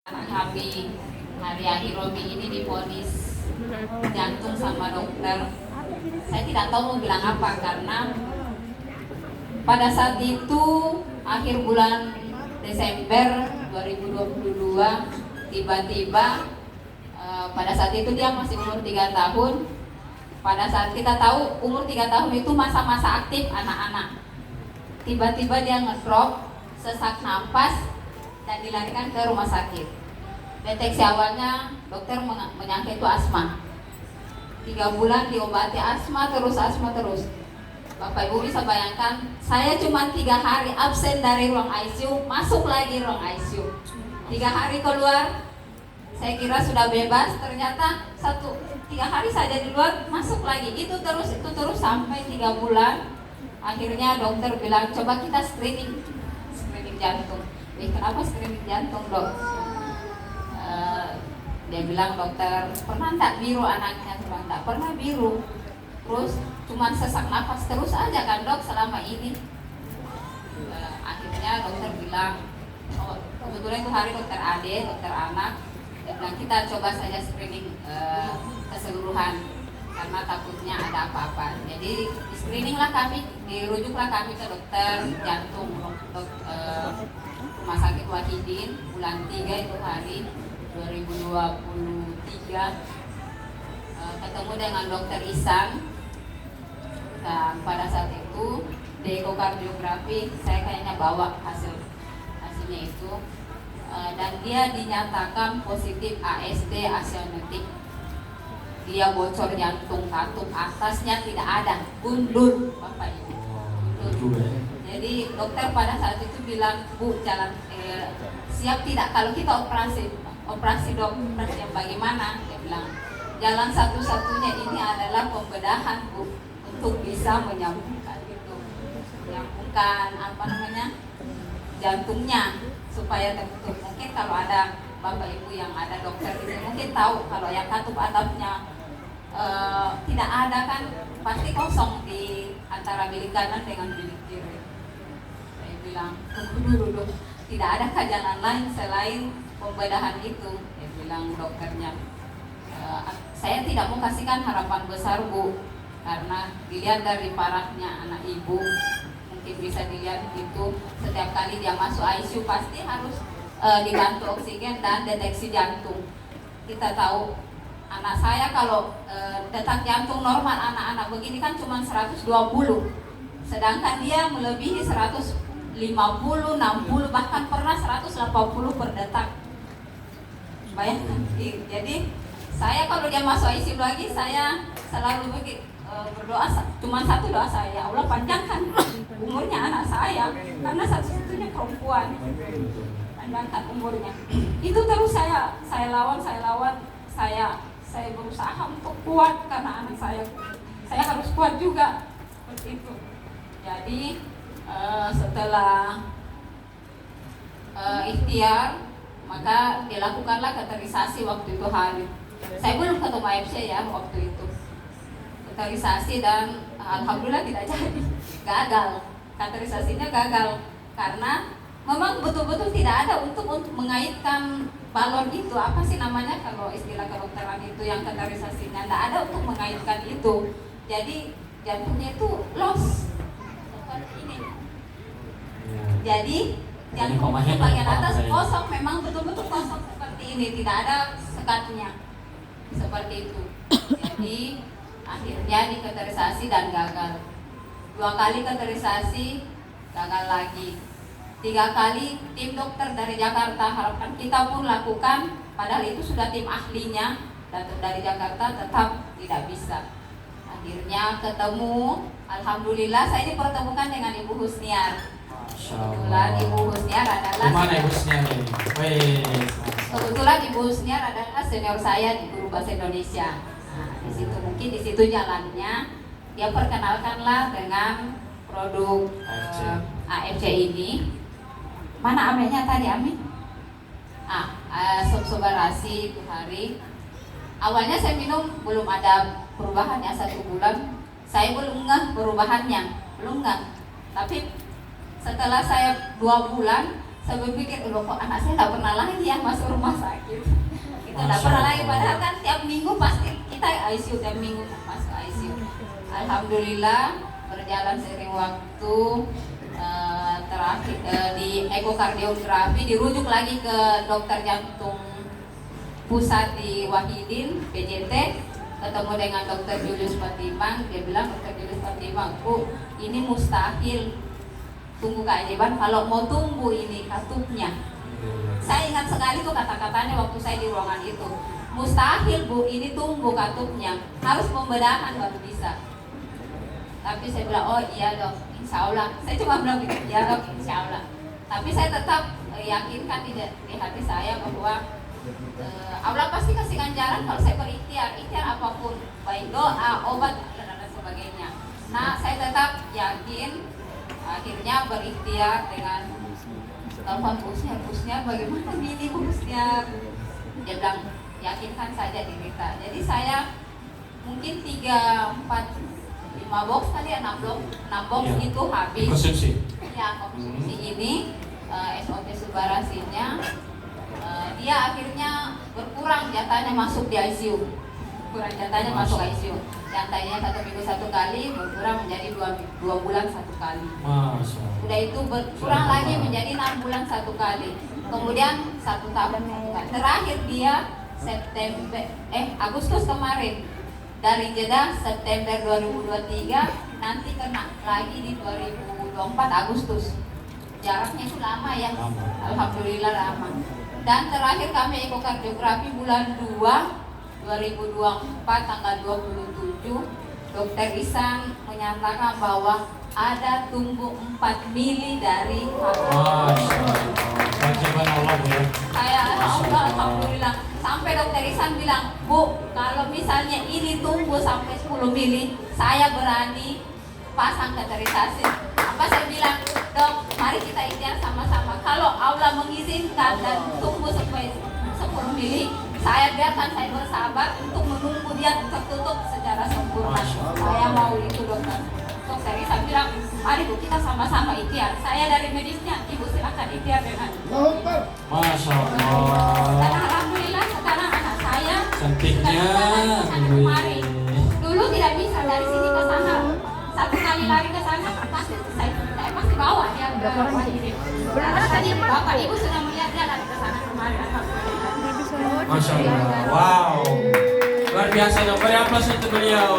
Anak kami Hari Robi ini divonis jantung sama dokter. Saya tidak tahu mau bilang apa karena pada saat itu akhir bulan Desember 2022 tiba-tiba pada saat itu dia masih umur 3 tahun. Pada saat kita tahu umur 3 tahun itu masa-masa aktif anak-anak. Tiba-tiba dia ngedrop, sesak napas dan dilarikan ke rumah sakit. Deteksi awalnya dokter menyangka itu asma. 3 bulan diobati asma terus. Bapak Ibu bisa bayangkan, saya cuma 3 hari absen dari ruang ICU, masuk lagi ruang ICU. 3 hari keluar, saya kira sudah bebas, ternyata 3 hari saja di luar, masuk lagi. Itu terus sampai 3 bulan. Akhirnya dokter bilang, coba kita screening jantung. Kenapa screening jantung, dok? Dia bilang, dokter, pernah enggak biru anaknya? Enggak pernah biru. Terus cuma sesak nafas terus aja kan, dok, selama ini. Akhirnya dokter bilang, kebetulan itu hari dokter Ade, dokter anak. Dia bilang, kita coba saja screening keseluruhan karena takutnya ada apa-apa. Jadi dirujuklah kami ke dokter jantung, Rumah Sakit Wahidin, bulan 3 itu hari 2023. Ketemu dengan dokter Isan. Dan pada saat itu di ekokardiografi saya kayaknya bawa hasilnya itu, dan dia dinyatakan positif ASD, asionetik. Dia bocor jantung katup, atasnya tidak ada, gundul, Bapak Ibu. Gundul. Jadi dokter pada saat itu bilang, Bu, siap tidak kalau kita operasi dok, operasi yang bagaimana? Dia bilang, jalan satu-satunya ini adalah pembedahan, Bu, untuk bisa menyambungkan jantungnya supaya tertutup. Mungkin kalau ada Bapak Ibu yang ada dokter ini mungkin tahu kalau yang katup atapnya tidak ada kan, pasti kosong di antara bilik kanan dengan bilik kiri. Saya bilang, tunggu dulu, tidak ada jalan lain selain pembedahan itu. Dia bilang dokternya, saya tidak mau kasihkan harapan besar, Bu, karena dilihat dari parahnya anak ibu, mungkin bisa dilihat itu setiap kali dia masuk ICU pasti harus dibantu oksigen dan deteksi jantung. Kita tahu anak saya kalau detak jantung normal anak-anak begini kan cuma 120, sedangkan dia melebihi 150, 60, bahkan pernah 180 per detak. Bayangkan. Jadi saya kalau dia masuk ICU lagi, saya selalu berdoa, cuma satu doa saya, ya Allah panjangkan umurnya anak saya, karena satu-satunya perempuan, panjangkan umurnya. Itu terus saya lawan, saya berusaha untuk kuat karena anak saya harus kuat juga seperti itu. Jadi setelah ikhtiar, maka dilakukanlah kateterisasi waktu itu hari. Saya belum ketemu AFC ya waktu itu. Kateterisasi dan alhamdulillah tidak jadi, gagal. Kateterisasinya gagal karena memang betul-betul tidak ada untuk mengaitkan balon itu, apa sih namanya kalau istilah kedokteran itu yang kateterisasinya, tidak ada untuk mengaitkan itu. Jadi jantungnya itu loss seperti ini. Jadi jantungnya bagian atas kosong, memang betul-betul kosong seperti ini, tidak ada sekatnya seperti itu. Jadi akhirnya dikateterisasi dan gagal. 2 kali kateterisasi gagal lagi. 3 kali tim dokter dari Jakarta, harapan kita pun lakukan, padahal itu sudah tim ahlinya, datang dari Jakarta tetap tidak bisa. Akhirnya ketemu, alhamdulillah saya dipertemukan dengan Ibu Husniar. Kebetulan Ibu Husniar adalah kebetulan Ibu Husniar adalah senior saya di Guru Bahasa Indonesia. Nah, di situ jalannya dia perkenalkanlah dengan produk AFC ini. Mana amenya tadi, Ami? Sobarasi itu hari. Awalnya saya minum belum ada perubahannya, 1 bulan saya belum ngeh perubahannya, belum ngeh. Tapi setelah saya 2 bulan, saya berpikir, loh kok anak saya nggak pernah lagi ya masuk rumah Alhamdulillah berjalan seiring waktu. Terakhir di ekokardiografi dirujuk lagi ke dokter jantung pusat di Wahidin PJT, ketemu dengan dokter Julius Patimang. Dia bilang, dokter Julius Patimang, Bu, ini mustahil tumbuh keajaiban kalau mau tumbuh ini katupnya. Saya ingat sekali tuh kata-katanya waktu saya di ruangan itu, mustahil Bu ini tumbuh katupnya, harus pembedahan baru bisa. Tapi saya bilang, oh iya dok, insya Allah. Saya cuma bilang gitu, ya dok, insya Allah. Tapi saya tetap yakinkan di hati saya bahwa Allah pasti kasih ganjaran kalau saya berikhtiar, ikhtiar apapun, baik doa, obat, dan sebagainya. Nah, saya tetap yakin, akhirnya berikhtiar dengan telepon busnya bagaimana gini busnya. Dia bilang, yakinkan saja diri kita. Jadi saya mungkin 3, 4, 5 box kali ya, 6 box ya, itu habis. Konsumsi. Ya, konsumsi ini SOP subarasinya dia akhirnya berkurang jatahnya masuk di ICU. Kurang jatahnya masuk ICU. Jatahnya 1 minggu 1 kali berkurang menjadi 2 bulan 1 kali. Udah itu berkurang lagi menjadi 6 bulan 1 kali. Kemudian 1 tahun 1 kali. Terakhir dia Agustus kemarin. Dari jeda September 2023 nanti kena lagi di 2024 Agustus. Jaraknya itu lama ya. Alhamdulillah lama. Dan terakhir kami ekokardiografi bulan 2 2024 tanggal 27, Dokter Isan menyatakan bahwa ada tumbuh 4 mili dari saya alhamdulillah. Sampai dokter Isan bilang, Bu, kalau misalnya ini tumbuh sampai 10 mili, saya berani pasang kateterisasi. Apa saya bilang, dok, mari kita ikhtiar sama-sama. Kalau Allah mengizinkan dan tumbuh sampai 10 mili, saya biarkan, saya bersabar untuk menunggu dia tertutup secara sempurna. Saya mau itu dokter. Dokter Isan bilang, mari Bu, kita sama-sama ikhtiar. Saya dari medisnya, Ibu silakan ikhtiar dengan. Masya Allah. Dan alhamdulillah sekarang anak saya cantiknya kemari. Dulu tidak bisa dari sini ke sana. 1 kali lari ke sana, pasti saya pasti bawa dia ke Wahidin. Karena tadi Bapak Ibu sudah melihat dia lari ke sana kemari. Alhamdulillah. Masya Allah. Wow. Luar biasa, beri aplaus untuk beliau.